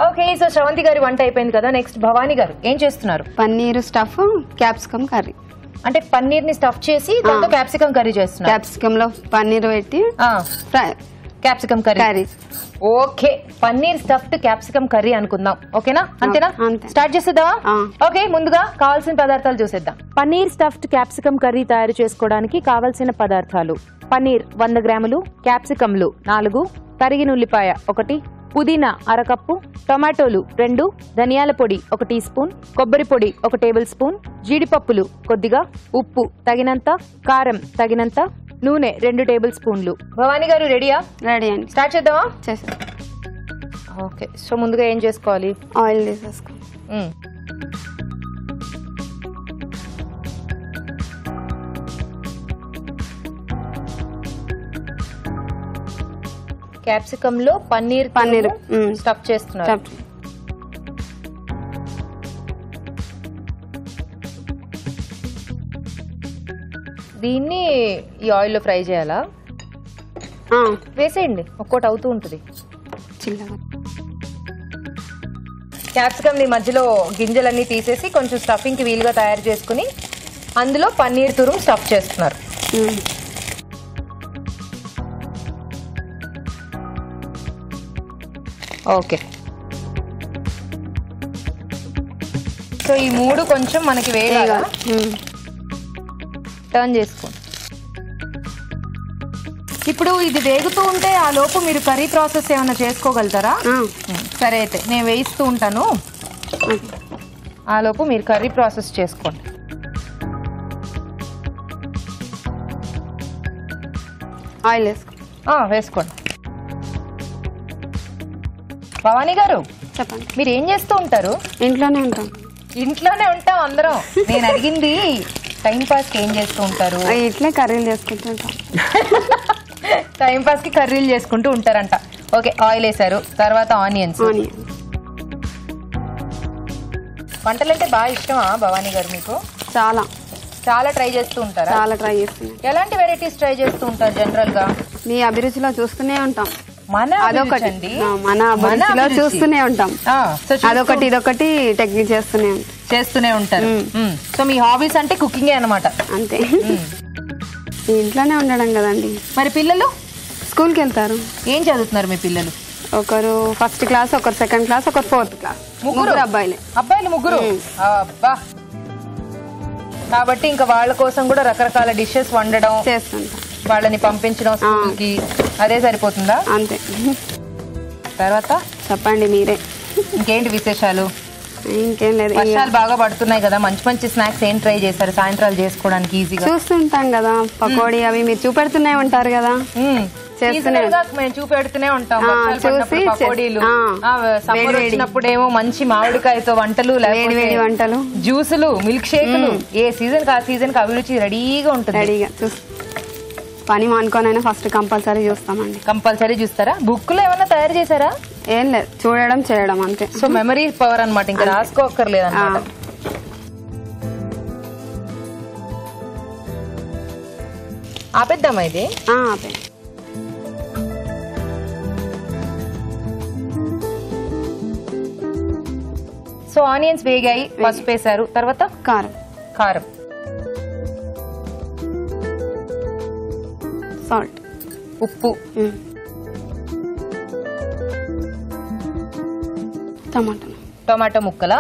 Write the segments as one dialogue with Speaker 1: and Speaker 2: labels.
Speaker 1: Okay, so Sravanthi గారి వంట అయిపోయింది కదా. నెక్స్ట్ భవానీ గారు ఏం చేస్తున్నారు?
Speaker 2: Paneer stuff capsicum curry.
Speaker 1: అంటే పన్నీర్ ని స్టఫ్ చేసి దాంతో క్యాప్సికమ్ కర్రీ చేస్తున్నారు.
Speaker 2: క్యాప్సికమ్ లో పన్నీర్ పెట్టి
Speaker 1: capsicum curry. Okay, paneer stuffed capsicum curry అనుకుందాం. ఓకేనా? అంతేనా? స్టార్ట్ చేసేద్దామా? ఓకే, ముందుగా కావాల్సిన పదార్థాలు చూసేద్దాం. పన్నీర్ స్టఫ్డ్ క్యాప్సికమ్ కర్రీ తయారు చేసుకోవడానికి కావాల్సిన పదార్థాలు: పన్నీర్ 100 గ్రాములు, క్యాప్సికమ్లు 4, తరిగిన ఉల్లిపాయ 1, పుదీనా 1/2 కప్పు, టొమాటోలు 2, ధనియాల పొడి 1 టీ స్పూన్, కొబ్బరి పొడి 1 టేబుల్ స్పూన్, జీడిపప్పులు కొద్దిగా, ఉప్పు తగినంత, కారం తగినంత, నూనె 2 టేబుల్ స్పూన్లు. భవానీ గారు రెడీయా?
Speaker 2: రెడీ అండి.
Speaker 1: స్టార్ట్ చేద్దామా?
Speaker 2: చేసేద్దాం.
Speaker 1: ఓకే, సో ముందుగా ఏం చేసుకోవాలి?
Speaker 2: ఆయిల్ తీసేసుకో.
Speaker 1: క్యాప్సికమ్ లో పన్నీర్ స్టఫ్ చేస్తున్నారు. దీన్ని ఈ ఆయిల్ లో ఫ్రై చేయాలా? వేసేయండి, ఒక్కోటి అవుతూ ఉంటుంది. క్యాప్సికమ్ ని మధ్యలో గింజలన్నీ తీసేసి కొంచెం స్టఫింగ్ కి వీలుగా తయారు చేసుకుని అందులో పన్నీర్ తురుము స్టఫ్ చేస్తున్నారు. ఓకే, సో ఈ 3 కొంచెం మనకి వేయాలి. టర్న్ చేసుకోండి. ఇప్పుడు ఇది వేగుతూ ఉంటే ఆ లోపు మీరు కర్రీ ప్రాసెస్ ఏమైనా చేసుకోగలుగుతారా? సరే, అయితే నేను వేయిస్తూ ఉంటాను, ఆ లోపు మీరు కర్రీ ప్రాసెస్ చేసుకోండి.
Speaker 2: ఆయిల్
Speaker 1: వేసుకోండి. భవానీ గారు
Speaker 2: చెప్పండి,
Speaker 1: మీరు ఏం చేస్తూ ఉంటారు?
Speaker 2: ఇంట్లోనే ఉంటాం.
Speaker 1: ఇంట్లోనే ఉంటాం అందరం. నేను అడిగింది టైం పాస్ కి ఏం చేస్తూ ఉంటారు?
Speaker 2: ఇట్లే కర్రీలు చేసుకుంటూ ఉంటాం.
Speaker 1: టైం పాస్ కి కర్రీలు చేసుకుంటూ ఉంటారంట. ఓకే, ఆయిల్ వేసారు, తర్వాత ఆనియన్స్. వంటలంటే బాగా ఇష్టమా భవానీ గారు మీకు?
Speaker 2: చాలా
Speaker 1: చాలా ట్రై చేస్తూ ఉంటారా?
Speaker 2: చాలా ట్రై చేస్తున్నాం.
Speaker 1: ఎలాంటి వెరైటీస్ ట్రై చేస్తూ ఉంటారు జనరల్ గా?
Speaker 2: మీ అభిరుచిలో చూస్తూనే ఉంటాం.
Speaker 1: అదొకటి
Speaker 2: మన అభిరుచిలో చూస్తూనే ఉంటాం. అదొకటి ఇదొకటి టెక్నిక్ చేస్తూనే ఉంటారు.
Speaker 1: సో మీ హాబీస్ అంటే కుకింగే అన్నమాట?
Speaker 2: అంతే. ఇంట్లోనే ఉండడం కదండి.
Speaker 1: మరి పిల్లలు
Speaker 2: స్కూల్కి వెళ్తారు.
Speaker 1: ఏం చదువుతున్నారు మీ పిల్లలు?
Speaker 2: ఒకరు 1st క్లాస్, ఒకరు 2nd క్లాస్, ఒకరు 4th క్లాస్. ముగ్గురు అబ్బాయిలే.
Speaker 1: అబ్బాయిలు ముగ్గురు? అబ్బా. కాబట్టి ఇంకా వాళ్ళ కోసం కూడా రకరకాల డిషెస్ వండడం
Speaker 2: చేస్తుంటాం.
Speaker 1: వాళ్ళని పంపించడం స్కూల్కి, అదే సరిపోతుందా?
Speaker 2: అంతే.
Speaker 1: తర్వాత
Speaker 2: చెప్పండి మీరే,
Speaker 1: ఇంకేంటి విశేషాలు?
Speaker 2: ఇంకేం లేదు.
Speaker 1: వర్షాలు బాగా పడుతున్నాయి కదా, మంచి మంచి స్నాక్స్ ఏం ట్రై చేశారు సాయంత్రాలు చేసుకోవడానికి ఈజీగా?
Speaker 2: చూస్తుంటాం కదా, పకోడీ అవి మీరు చూపెడుతూనే ఉంటారు కదా,
Speaker 1: మేము చూపెడుతూనే ఉంటాం. పకోడీలు, సమ్మర్ వచ్చినప్పుడేమో మంచి మామిడికాయతో వంటలు,
Speaker 2: వంటలు,
Speaker 1: జ్యూసులు, మిల్క్ షేకులు, ఏ సీజన్ కా సీజన్ కి అభిరుచి రెడీగా ఉంటుంది.
Speaker 2: రెడీగా పని మానుకోనైనా ఫస్ట్ కంపల్సరీ చూస్తామండి.
Speaker 1: కంపల్సరీ చూస్తారా? బుక్లు ఏమన్నా తయారు చేశారా?
Speaker 2: ఏం లేదు, చూడడం చేయడం అంతే.
Speaker 1: సో మెమరీ పవర్ అనమాట, ఇంకా రాసుకోక్కర్లేదు అన్నమాట. ఆపేద్దామా ఇది?
Speaker 2: ఆపే.
Speaker 1: సో ఆనియన్స్ వేగాయి, పసుపు వేసారు, తర్వాత కారం,
Speaker 2: సాల్ట్,
Speaker 1: ఉప్పు, టమాటో ముక్కల,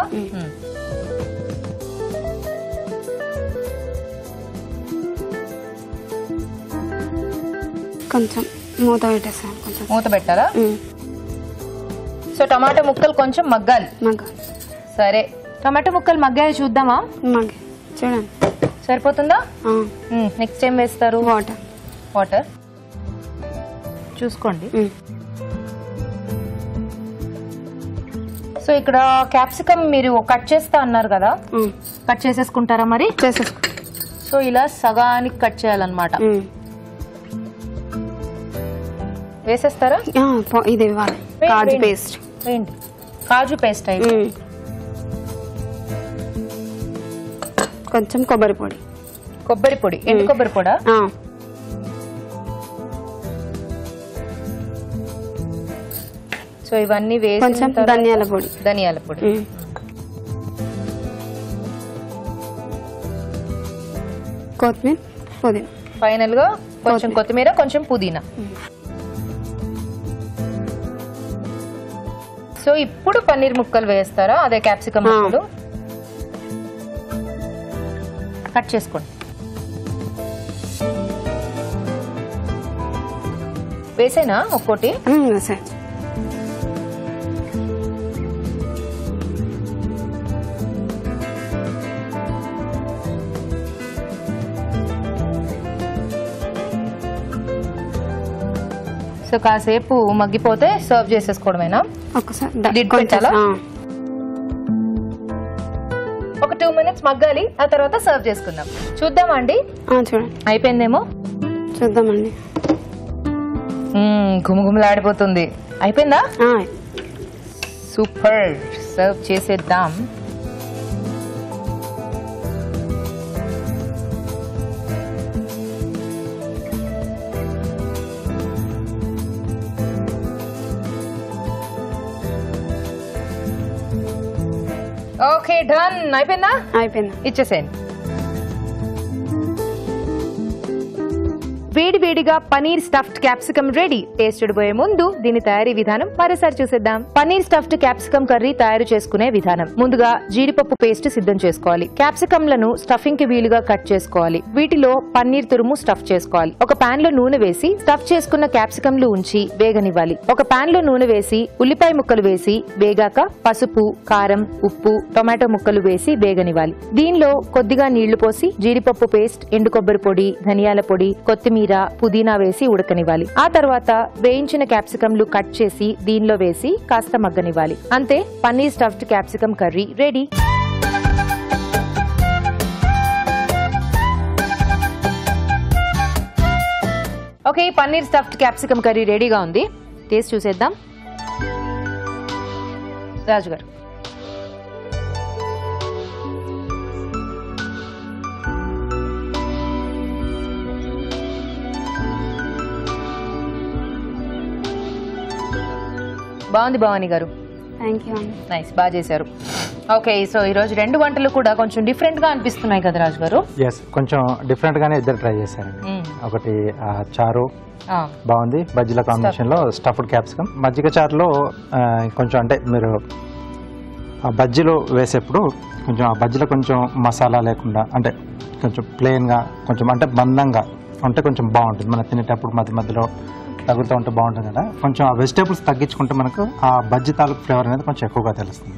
Speaker 2: కొంచెం మూత పెట్టేసాను.
Speaker 1: మూత పెట్టాలా? సో టమాటో ముక్కలు కొంచెం మగ్గాలి. సరే, టమాటో ముక్కలు మగ్గాయి చూద్దామా?
Speaker 2: చూడండి,
Speaker 1: సరిపోతుందా? నెక్స్ట్ ఏం వేస్తారు? వాటర్ చూసుకోండి. సో ఇక్కడ క్యాప్సికమ్ మీరు కట్ చేస్తా అన్నారు కదా, కట్ చేసేసుకుంటారా? మరి సో ఇలా సగానికి కట్ చేయాలన్నమాట. వేసేస్తారా?
Speaker 2: ఇది కాజు పేస్ట్
Speaker 1: వేయండి. కాజు పేస్ట్ అయితే
Speaker 2: కొంచెం కొబ్బరి పొడి,
Speaker 1: ఎండు కొబ్బరి పొడా? సో ఇవన్నీ వేసి
Speaker 2: కొంచెం ధనియాల పొడి కొత్తిమీర పుదీనా
Speaker 1: ఫైనల్ గా కొంచెం కొత్తిమీర కొంచెం పుదీనా. సో ఇప్పుడు పన్నీర్ ముక్కలు వేస్తారా? అదే క్యాప్సికమ్ ముక్కలు కట్ చేసుకోండి. వేసేనా ఒక్కోటి? సో కాసేపు మగ్గిపోతే సర్వ్ చేసేసుకోవడమేనా? లిడ్ పెట్టాలా? ఒక 2 minutes మగ్గాలి, ఆ తర్వాత సర్వ్ చేసుకుందాం. చూద్దామండి.
Speaker 2: చూడండి
Speaker 1: అయిపోయిందేమో.
Speaker 2: చూద్దామండి.
Speaker 1: గుమగుమలాడిపోతుంది. అయిపోయిందా? సూపర్. సర్వ్ చేసేద్దాం. Okay done. అయిపోయిందా?
Speaker 2: అయిపోయింది.
Speaker 1: ఇచ్చేసేయండి. వేడివేడిగా paneer stuffed capsicum ready. Taste చూడబోయే ముందు దీని తయారీ విధానం మరోసారి చూసేద్దాం. పనీర్ స్టఫ్డ్ క్యాప్సికమ్ కర్రీ తయారు చేసుకునే విధానం. ముందుగా జీడిపప్పు పేస్ట్ సిద్ధం చేసుకోవాలి. క్యాప్సికమ్లను స్టఫింగ్ కి వీలుగా కట్ చేసుకోవాలి. వీటిలో పన్నీర్ తురుము స్టఫ్ చేసుకోవాలి. ఒక పాన్ లో నూనె వేసి స్టఫ్ చేసుకున్న క్యాప్సికమ్లు ఉంచి వేగనివ్వాలి. ఒక పాన్ లో నూనె వేసి ఉల్లిపాయ ముక్కలు వేసి వేగాక పసుపు, కారం, ఉప్పు, టొమాటో ముక్కలు వేసి వేగనివ్వాలి. దీనిలో కొద్దిగా నీళ్లు పోసి జీడిపప్పు పేస్ట్, ఎండు కొబ్బరి పొడి, ధనియాల పొడి, కొత్తిమీర, పుదీనా వేసి ఉడకనివ్వాలి. ఆ తర్వాత వేయించిన క్యాప్సికమ్లు కట్ చేసి దీనిలో వేసి కాస్త మగ్గనివ్వాలి. అంతే, paneer stuffed capsicum curry ready. Okay, paneer stuffed capsicum curry రెడీగా ఉంది. టేస్ట్ చూసేద్దాం. రాజు గారు. బాగుంది భవానీ గారు. నైస్, బాగా చేశారు. ఓకే, సో ఈ రోజు 2 వంటలు కూడా కొంచెం డిఫరెంట్ గా అనిపిస్తున్నాయి కదా రాజు గారు?
Speaker 3: కొంచెం డిఫరెంట్ గానే ఇద్దరు ట్రై చేశారండి. ఒకటి చారు బాగుంది, బజ్జీల కాంబినేషన్ లో స్టఫ్డ్ క్యాప్సికమ్. మజ్జిగ చారులో కొంచెం అంటే మీరు ఆ బజ్జీలు వేసేప్పుడు కొంచెం ఆ బజ్జీలో కొంచెం మసాలా లేకుండా అంటే కొంచెం ప్లెయిన్ గా కొంచెం అంటే బందంగా ఉంటే కొంచెం బాగుంటుంది. మనం తినేటప్పుడు మధ్య మధ్యలో తగులుతూ ఉంటే బాగుంటుంది కదా. కొంచెం ఆ వెజిటేబుల్స్ తగ్గించుకుంటే మనకు ఆ బజ్జీ తాలూకు ఫ్లేవర్ అనేది కొంచెం ఎక్కువగా తెలుస్తుంది.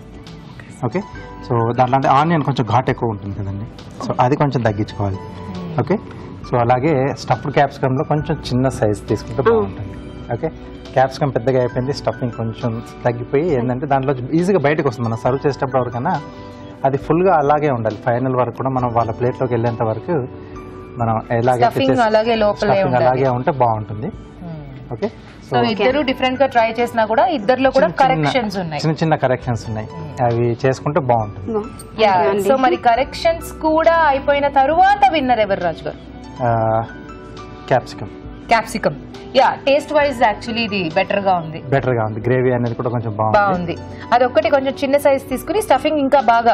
Speaker 3: ఓకే, సో దాంట్లో అంటే ఆనియన్ కొంచెం ఘాట్ ఎక్కువ ఉంటుంది కదండి, సో అది కొంచెం తగ్గించుకోవాలి. ఓకే, సో అలాగే స్టఫ్డ్ క్యాప్సికమ్లో కొంచెం చిన్న సైజ్ తీసుకుంటే బాగుంటుంది. ఓకే, క్యాప్సికమ్ పెద్దగా అయిపోయింది, స్టఫింగ్ కొంచెం తగ్గిపోయి ఏంటంటే దాంట్లో ఈజీగా బయటకు వస్తుంది. మనం సర్వ్ చేసేటప్పుడు ఎవరికైనా అది ఫుల్గా అలాగే ఉండాలి. ఫైనల్ వరకు కూడా మనం వాళ్ళ ప్లేట్లోకి వెళ్ళేంత వరకు మనం అలాగే ఉంటే బాగుంటుంది. ఓకే,
Speaker 1: సో ఇద్దరు డిఫరెంట్ గా ట్రై చేసినా కూడా ఇద్దరిలో కూడా కరెక్షన్స్ ఉన్నాయి,
Speaker 3: చిన్న చిన్న కరెక్షన్స్ ఉన్నాయి, అవి చేసుకుంటే బాగుంటుంది.
Speaker 1: యా, సో మరి కరెక్షన్స్ కూడా అయిపోయిన తరువాత విన్నర్ ఎవరు రాజు గారు? Capsicum. Yeah, taste wise actually ఇది బెటర్ గా ఉంది.
Speaker 3: గ్రేవీ అనేది కూడా కొంచెం బాగుంది.
Speaker 1: అదొక్కటి కొంచెం చిన్న సైజ్ తీసుకుని స్టఫింగ్ ఇంకా బాగా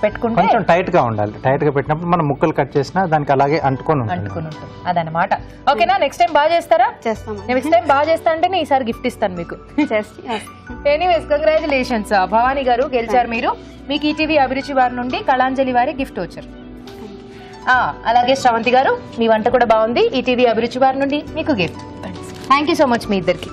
Speaker 1: పెట్టుకుంటే
Speaker 3: కొంచెం టైట్ గా ఉండాలి. టైట్ గా పెట్టినప్పుడు మనం ముక్కలు కట్ చేసినా దానికి అలాగే అంటుకొని
Speaker 1: ఉంటుంది. అదనమాట. ఓకేనా, నెక్స్ట్ టైం బాగా చేస్తారా? నెక్స్ట్ టైం బాగా చేస్తా అంటే ఈసారి గిఫ్ట్ ఇస్తాను మీకు. ఎనీవేస్, కంగ్రాచులేషన్స్ భవానీ గారు, గెలిచారు మీరు. మీకు ఈటీవీ అభిరుచి వారి నుండి కళాంజలి వారి గిఫ్ట్ వచ్చారు. అలాగే శ్రవంతి గారు, మీ వంట కూడా బాగుంది. ఈటీవీ అభిరుచి వారి నుండి మీకు gift. Thank you so much మీ ఇద్దరికి.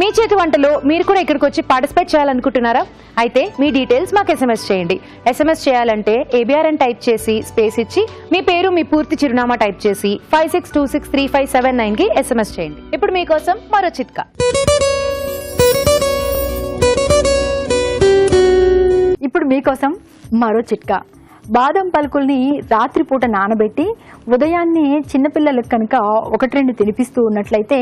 Speaker 1: మీ చేతి వంటలో మీరు కూడా ఇక్కడికి వచ్చి పార్టిసిపేట్ చేయాలనుకుంటున్నారా? అయితే మీ డీటెయిల్స్ మాకు SMS చేయండి. SMS చేయాలంటే ABR అని టైప్ చేసి స్పేస్ ఇచ్చి మీ పేరు, మీ పూర్తి చిరునామా టైప్ చేసి 56263579 కి SMS చేయండి. ఇప్పుడు మీకోసం మరో చిట్కా.
Speaker 4: బాదం పలుకుల్ని రాత్రిపూట నానబెట్టి ఉదయాన్నే చిన్నపిల్లలకు కనుక 1-2 తినిపిస్తూ ఉన్నట్లయితే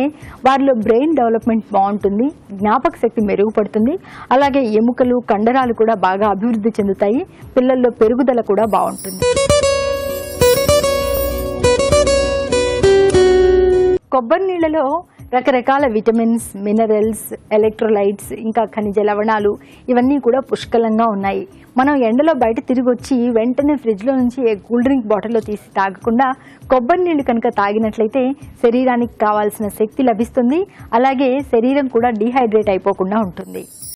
Speaker 4: వారిలో బ్రెయిన్ డెవలప్మెంట్ బాగుంటుంది, జ్ఞాపక శక్తి మెరుగుపడుతుంది, అలాగే ఎముకలు, కండరాలు కూడా బాగా అభివృద్ధి చెందుతాయి, పిల్లల్లో పెరుగుదల కూడా బాగుంటుంది. కొబ్బరి నీళ్లలో రకరకాల విటమిన్స్, మినరల్స్, ఎలక్ట్రోలైట్స్, ఇంకా ఖనిజ లవణాలు ఇవన్నీ కూడా పుష్కలంగా ఉన్నాయి. మనం ఎండలో బయట తిరిగి వచ్చి వెంటనే ఫ్రిడ్జ్లో నుంచి కూల్ డ్రింక్ బాటిల్లో తీసి తాగకుండా కొబ్బరి నీళ్లు కనుక తాగినట్లయితే శరీరానికి కావాల్సిన శక్తి లభిస్తుంది. అలాగే శరీరం కూడా డీహైడ్రేట్ అయిపోకుండా ఉంటుంది.